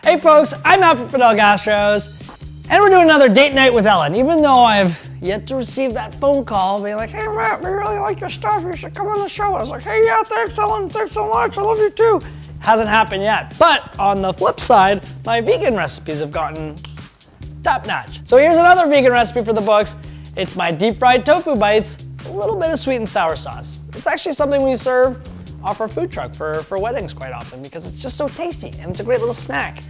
Hey folks, I'm Matt from Fidel Gastro's, and we're doing another date night with Ellen, even though I've yet to receive that phone call being like, hey Matt, we really like your stuff, you should come on the show. I was like, hey yeah, thanks Ellen, thanks so much, I love you too. Hasn't happened yet, but on the flip side, my vegan recipes have gotten top notch. So here's another vegan recipe for the books. It's my deep fried tofu bites, a little bit of sweet and sour sauce. It's actually something we serve off our food truck for weddings quite often because it's just so tasty and it's a great little snack.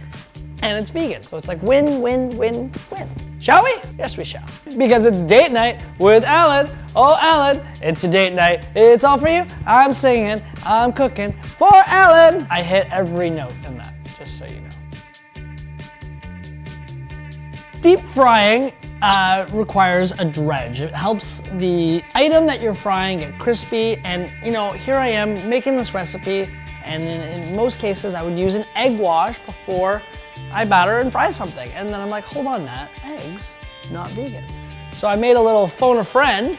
And it's vegan, so it's like win, win, win, win. Shall we? Yes, we shall. Because it's date night with Ellen. Oh, Ellen, it's a date night. It's all for you. I'm singing, I'm cooking for Ellen. I hit every note in that, just so you know. Deep frying requires a dredge. It helps the item that you're frying get crispy. And you know, here I am making this recipe, and in most cases, I would use an egg wash before I batter and fry something. And then I'm like, hold on Matt, eggs, not vegan. So I made a little phone a friend,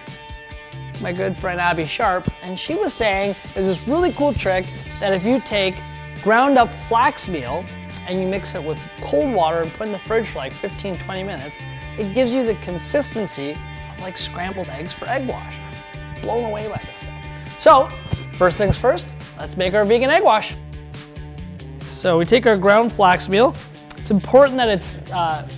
my good friend Abby Sharp, and she was saying there's this really cool trick that if you take ground up flax meal and you mix it with cold water and put it in the fridge for like 15, 20 minutes, it gives you the consistency of like scrambled eggs for egg wash. I'm blown away by this stuff. So, first things first, let's make our vegan egg wash. So we take our ground flax meal. It's important that it's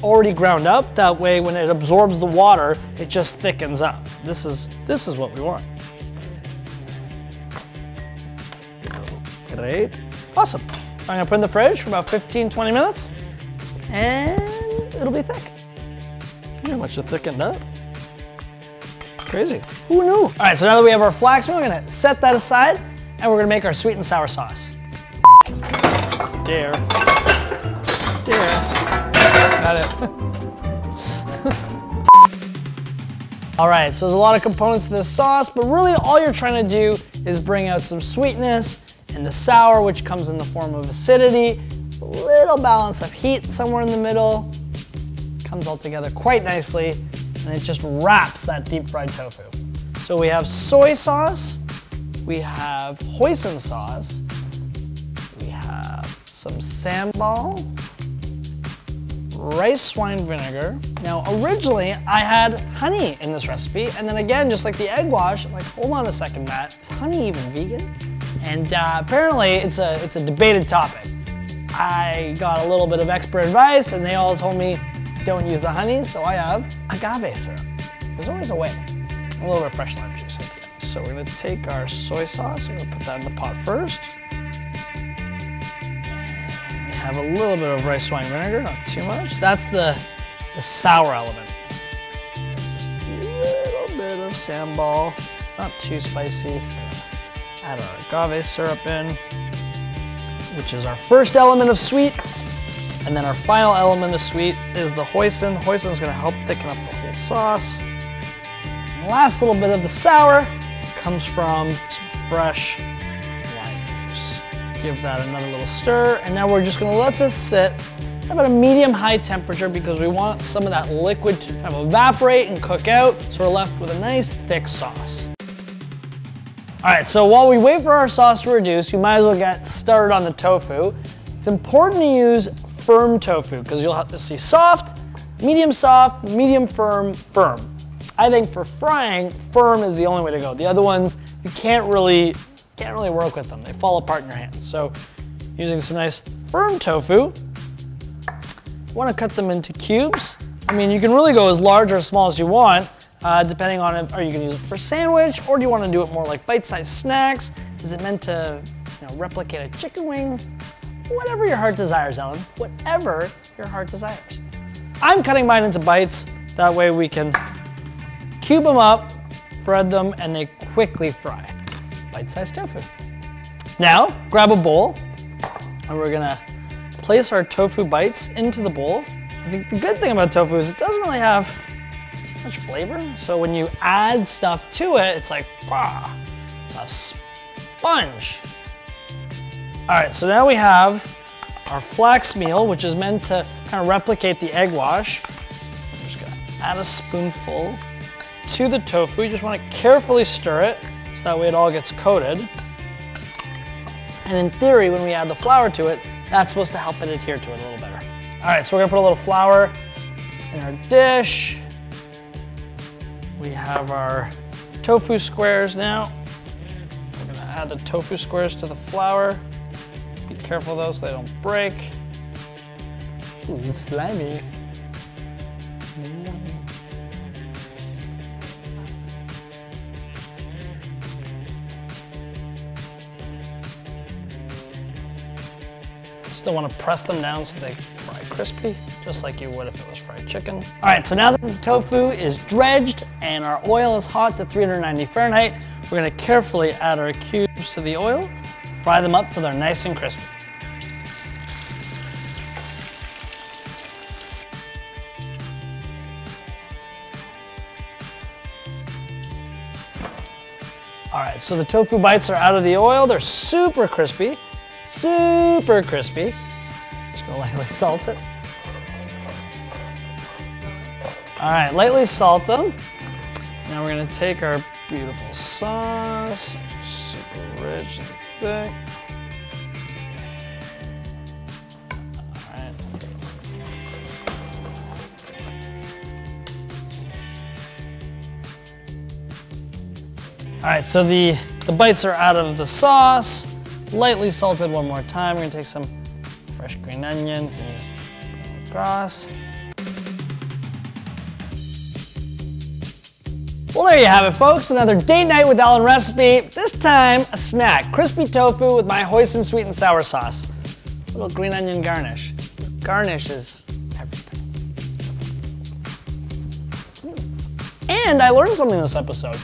already ground up. That way when it absorbs the water, it just thickens up. This is what we want. Great. Awesome. I'm gonna put it in the fridge for about 15, 20 minutes and it'll be thick. Pretty much thickened up. Crazy. Who knew? All right, so now that we have our flax meal, we're gonna set that aside and we're gonna make our sweet and sour sauce. Dare. Got it. All right, so there's a lot of components to this sauce, but really all you're trying to do is bring out some sweetness and the sour, which comes in the form of acidity, a little balance of heat somewhere in the middle, comes all together quite nicely, and it just wraps that deep fried tofu. So we have soy sauce, we have hoisin sauce, we have some SAMBAL, rice wine vinegar. Now, originally I had honey in this recipe, and then again, just like the egg wash, I'm like, hold on a second, Matt, is honey even vegan? And apparently it's a debated topic. I got a little bit of expert advice, and they all told me, don't use the honey, so I have agave syrup. There's always a way. A little bit of fresh lime juice at the end. So we're gonna take our soy sauce, we're gonna put that in the pot first. Have a little bit of rice wine vinegar, not too much. That's the sour element. Just a little bit of SAMBAL, not too spicy. Add our agave syrup in, which is our first element of sweet. And then our final element of sweet is the hoisin. Hoisin is gonna help thicken up the whole sauce. And the last little bit of the sour comes from some fresh lime juice. Give that another little stir, and now we're just gonna let this sit at about a medium-high temperature because we want some of that liquid to kind of evaporate and cook out, so we're left with a nice thick sauce. All right, so while we wait for our sauce to reduce, you might as well get started on the tofu. It's important to use firm tofu because you'll have to see soft, medium firm, firm. I think for frying, firm is the only way to go. The other ones, you can't really work with them. They fall apart in your hands. So using some nice firm tofu, you want to cut them into cubes. I mean, you can really go as large or as small as you want, depending on it. Are you going to use it for a sandwich, or do you want to do it more like bite-sized snacks? Is it meant to, replicate a chicken wing? Whatever your heart desires, Ellen. Whatever your heart desires. I'm cutting mine into bites. That way we can cube them up, bread them, and they quickly fry. Bite-sized tofu. Now, grab a bowl, and we're gonna place our tofu bites into the bowl. I think the good thing about tofu is it doesn't really have much flavor, so when you add stuff to it, it's like, wow, it's a sponge. All right, so now we have our flax meal, which is meant to kind of replicate the egg wash. I'm just gonna add a spoonful to the tofu. You just wanna carefully stir it, so that way it all gets coated. And in theory, when we add the flour to it, That's supposed to help it adhere to it a little better. All right, so we're gonna put a little flour in our dish. We have our tofu squares now. We're gonna add the tofu squares to the flour. Be careful though so they don't break. Ooh, it's slimy. Still want to press them down so they fry crispy, just like you would if it was fried chicken. All right, so now that the tofu is dredged and our oil is hot to 390 Fahrenheit, we're gonna carefully add our cubes to the oil, fry them up till they're nice and crispy. All right, so the tofu bites are out of the oil. They're super crispy. Super crispy. Just gonna lightly salt it. All right, lightly salt them. Now we're gonna take our beautiful sauce, which is super rich and thick. All right. All right, so the bites are out of the sauce. Lightly salted one more time. We're gonna take some fresh green onions and just put them across. Well, there you have it, folks. Another date night with Alan recipe. This time, a snack. Crispy tofu with my hoisin sweet and sour sauce. A little green onion garnish. Garnish is everything. And I learned something this episode.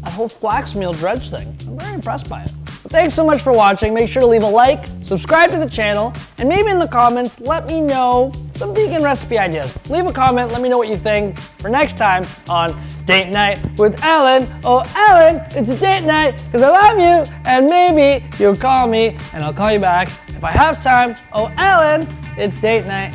That whole flax meal dredge thing. I'm very impressed by it. Thanks so much for watching. Make sure to leave a like, subscribe to the channel, and maybe in the comments, let me know some vegan recipe ideas. Leave a comment, let me know what you think for next time on Date Night with Alan. Oh, Alan, it's a date night because I love you, and maybe you'll call me and I'll call you back if I have time. Oh, Alan, it's date night.